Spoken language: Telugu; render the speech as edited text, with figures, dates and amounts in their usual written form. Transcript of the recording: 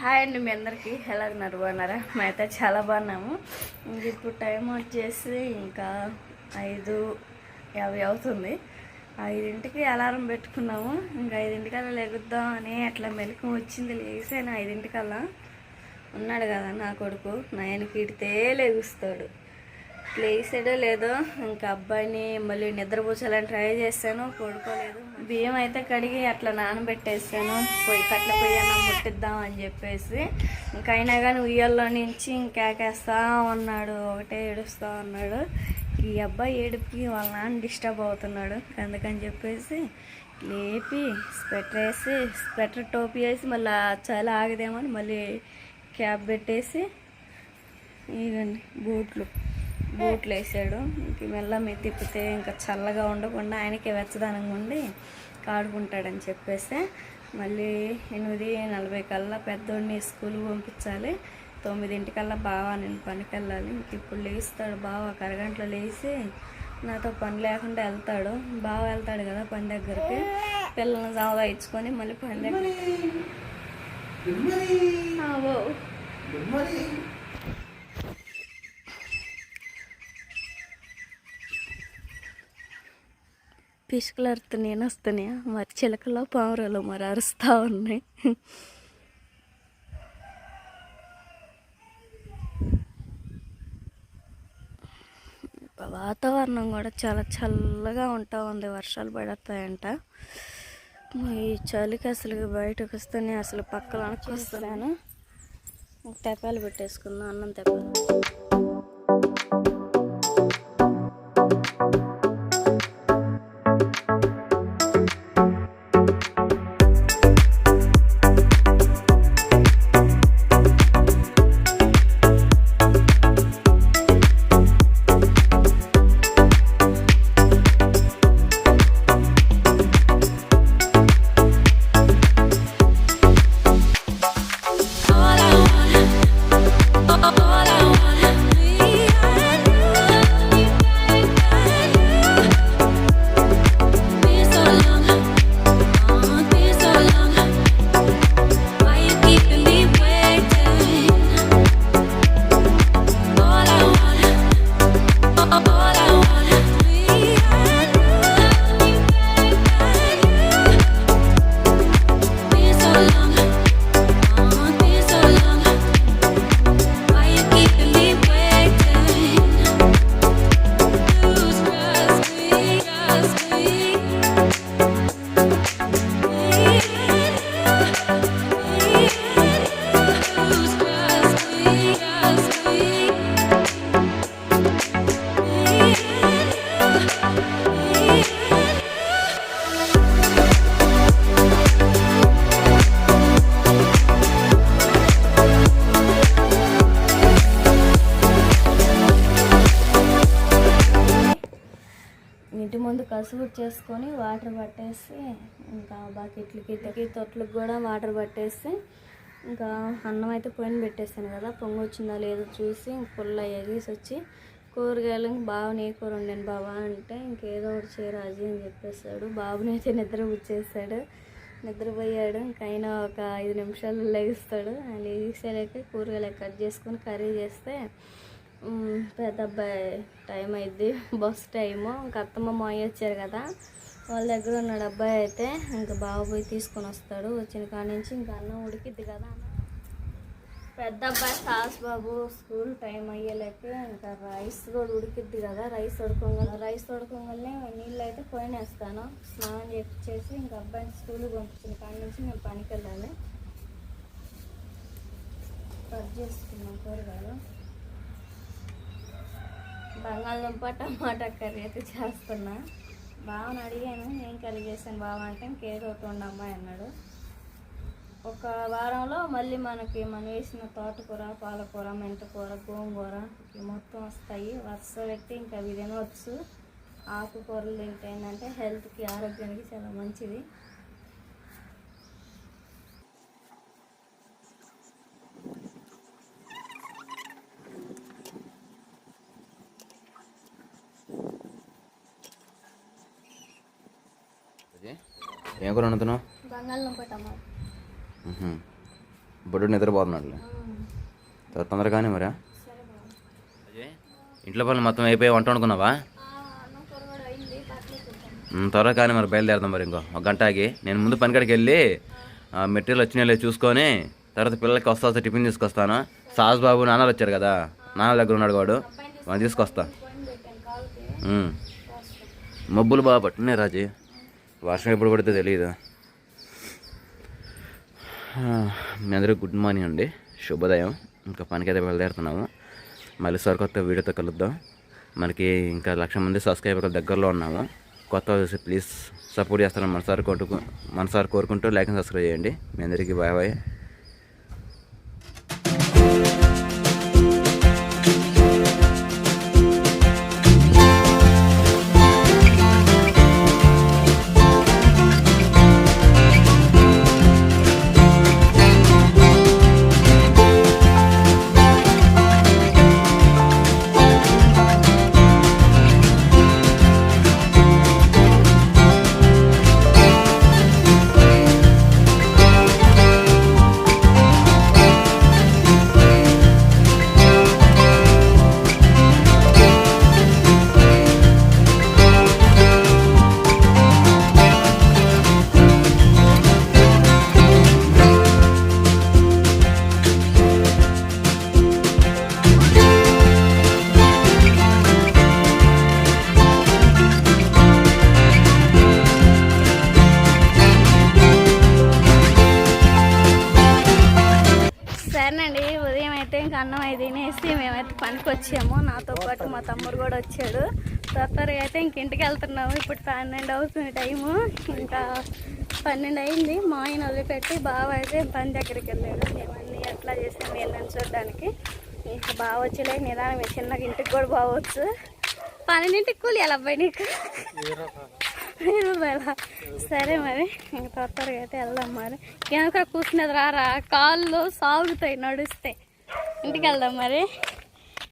హాయ్ అండి, మీ అందరికీ ఎలా ఉన్నారు? బాగున్నారా? మేమైతే చాలా బాగున్నాము. ఇప్పుడు టైం వచ్చేసి ఇంకా 5:50 అవుతుంది. 5ంటికి అలారం పెట్టుకున్నాము. ఇంకా 5ంటికల్లా లెగుద్దాం అని అట్లా మెలకువ వచ్చింది. లేసాను 5ంటికల్లా. ఉన్నాడు కదా నా కొడుకు, 9కి ఇడితే లెగుస్తాడు. లేసాడో లేదో ఇంకా అబ్బాయిని మళ్ళీ నిద్రపోసాలని ట్రై చేశాను, పడుకోలేదు. బియ్యం అయితే కడిగి అట్లా నానబెట్టేసాను, కట్ల పొయ్యి అన్నం ముట్టిద్దాం అని చెప్పేసి. ఇంకా అయినా కానీ ఉయ్యాల్లో నుంచి ఇంకేకేస్తా ఉన్నాడు, ఒకటే ఏడుస్తూ ఉన్నాడు. ఈ అబ్బాయి ఏడుపుకి వాళ్ళ నాన్న డిస్టర్బ్ అవుతున్నాడు. అందుకని చెప్పేసి లేపి స్వెటర్ వేసి, స్వెటర్ టోపీ వేసి మళ్ళీ చలి ఆగదేమో అని మళ్ళీ క్యాప్ పెట్టేసి ఇదండి బూట్లు వేసాడు. ఇంక మెల్ల తిప్పితే ఇంకా చల్లగా ఉండకుండా ఆయనకి వెచ్చదనంగా ఉండి కాడుకుంటాడని చెప్పేసి మళ్ళీ 8:40 కల్లా పెద్దోడిని స్కూల్కి పంపించాలి. 9ంటికల్లా బావా నేను పనికి వెళ్ళాలి. ఇంక ఇప్పుడు లేస్తాడు బావ, ఒక అరగంటలో లేచి నాతో పని లేకుండా వెళ్తాడు. బావ వెళ్తాడు కదా పని దగ్గరికి, పిల్లల్ని జావగా ఇచ్చుకొని మళ్ళీ పని దగ్గర. పిసుకలు అరుతున్నాయి, వస్తున్నాయా మరి చిలకలో పావురాలు మరి అరుస్తూ ఉన్నాయి. వాతావరణం కూడా చాలా చల్లగా ఉంటా ఉంది, వర్షాలు పడతాయంట. ఈ చలికి అసలు బయటకు వస్తేనే అసలు పక్కన వస్తున్నాను. తెప్పాలు పెట్టేసుకుందాం, అన్నం తెప్పాలి. ఇంటి ముందు కసువు చేసుకొని వాటర్ పట్టేసి ఇంకా బకెట్లకి తొట్లకు కూడా వాటర్ పట్టేసి ఇంకా అన్నం అయితే పొయ్యిన పెట్టేసాను కదా, పొంగి వచ్చిందా లేదో చూసి పుల్ల ఎగేసి వచ్చి కూరగాయలు బాబుని ఏ కూర వండాను బాబా అంటే ఇంకేదో ఒకటి చేయరాజీ అని చెప్పేసాడు. బాబుని అయితే నిద్రపోయాడు. ఇంకైనా ఒక 5 నిమిషాలు లెగిస్తాడు. లెగిసేలాక కూరగాయలు కట్ చేసుకొని కర్రీ చేస్తే పెద్ద అబ్బాయి టైం అయింది, బస్ టైము. ఇంకా అత్తమ్మ మాయ వచ్చారు కదా, వాళ్ళ దగ్గర ఉన్నాడు అబ్బాయి అయితే. ఇంకా బాబు పోయి తీసుకొని వస్తాడు. వచ్చిన కాడి నుంచి ఇంకా అన్నం ఉడికిద్ది కదా. పెద్ద అబ్బాయి సాస్ బాబు స్కూల్ టైం అయ్యేలేక ఇంకా రైస్ కూడా ఉడికిద్ది కదా, రైస్ ఉడకంగానే నీళ్ళు అయితే పోయినేస్తాను. స్నానం చేసి ఇంకా అబ్బాయిని స్కూల్కి పంపించిన కాడి నుంచి మేము పనికి వెళ్ళాలి. కట్ చేసుకున్నాం కూరగాయలు. బంగాళదుంప టమాటా కర్రీ అయితే చేస్తున్నా. బావని అడిగాను ఏం కర్రీ చేశాను బావ అంటే ఇంకేదో ఒకటి ఉండమ్మాయి అన్నాడు. ఒక వారంలో మళ్ళీ మనం వేసిన తోటకూర, పాలకూర, మెంతకూర, గోంగూర మొత్తం వస్తాయి. వరుస పెట్టి ఇంకా అవి తినవచ్చు. ఆకుకూరలు తింటే ఏంటంటే హెల్త్కి, ఆరోగ్యానికి చాలా మంచిది. ఏం కూర వండుతున్నావు? బంగాళదుంప టమాటా. బొడ్డు నిద్రపోతున్నాడు. తొందరగానే మరా ఇంట్లో పనులు మొత్తం అయిపోయి వంట వండుకున్నావా? త్వరగా కానీ మరి బయలుదేరదాం. మరి ఇంకో 1 గంట ఆగి నేను ముందు పనికాడికి వెళ్ళి మెటీరియల్ వచ్చినా చూసుకొని తర్వాత పిల్లలకి వస్తా టిఫిన్ తీసుకొస్తాను. సాస్ బాబు నాన్నలు వచ్చారు కదా, నాన్న దగ్గర ఉన్నాడు వాడు, మనం తీసుకొస్తా. మబ్బులు బాగా పట్టున్నాయి రాజీ, వర్షం ఎప్పుడు పడితే తెలియదు. మీ అందరికీ గుడ్ మార్నింగ్ అండి, శుభోదయం. ఇంకా పనికైతే బయలుదేరుతున్నాము. మళ్ళీ సరికొత్త వీడియోతో కలుద్దాం. మనకి ఇంకా 1,00,000 మంది సబ్స్క్రైబర్ల దగ్గరలో ఉన్నాము. కొత్త చూసి ప్లీజ్ సపోర్ట్ చేస్తారని మనసారి కోరుకుంటూ లైక్ అండ్ సబ్స్క్రైబ్ చేయండి. మీ అందరికీ బాయ్ బాయ్. సరేనండి, ఉదయం అయితే ఇంకా అన్నం అయితే తినేసి మేమైతే పనికి వచ్చాము. నాతో పాటు మా తమ్ముడు కూడా వచ్చాడు. త్వరగా అయితే ఇంక ఇంటికి వెళ్తున్నాము. ఇప్పుడు 12 అవుతుంది టైము, ఇంకా 12 అయింది. మా ఆయన వదిలిపెట్టి బావ అయితే పని దగ్గరికి వెళ్ళాడు. మేమన్నీ ఎట్లా చేసాము ఏందని చూడడానికి. ఇంకా బాగా వచ్చేలే నిదానం చిన్నగా ఇంటికి కూడా బావచ్చు. 12ంటికి కూలి ఎలా అబ్బాయి నీకు? 1000 రూపాయల. సరే మరి ఇంకా త్వరగా అయితే వెళ్దాం. మరి వెనక కూర్చునేది రారా, కాళ్ళు సాగుతాయి నడుస్తే. ఇంటికి వెళ్దాం మరి.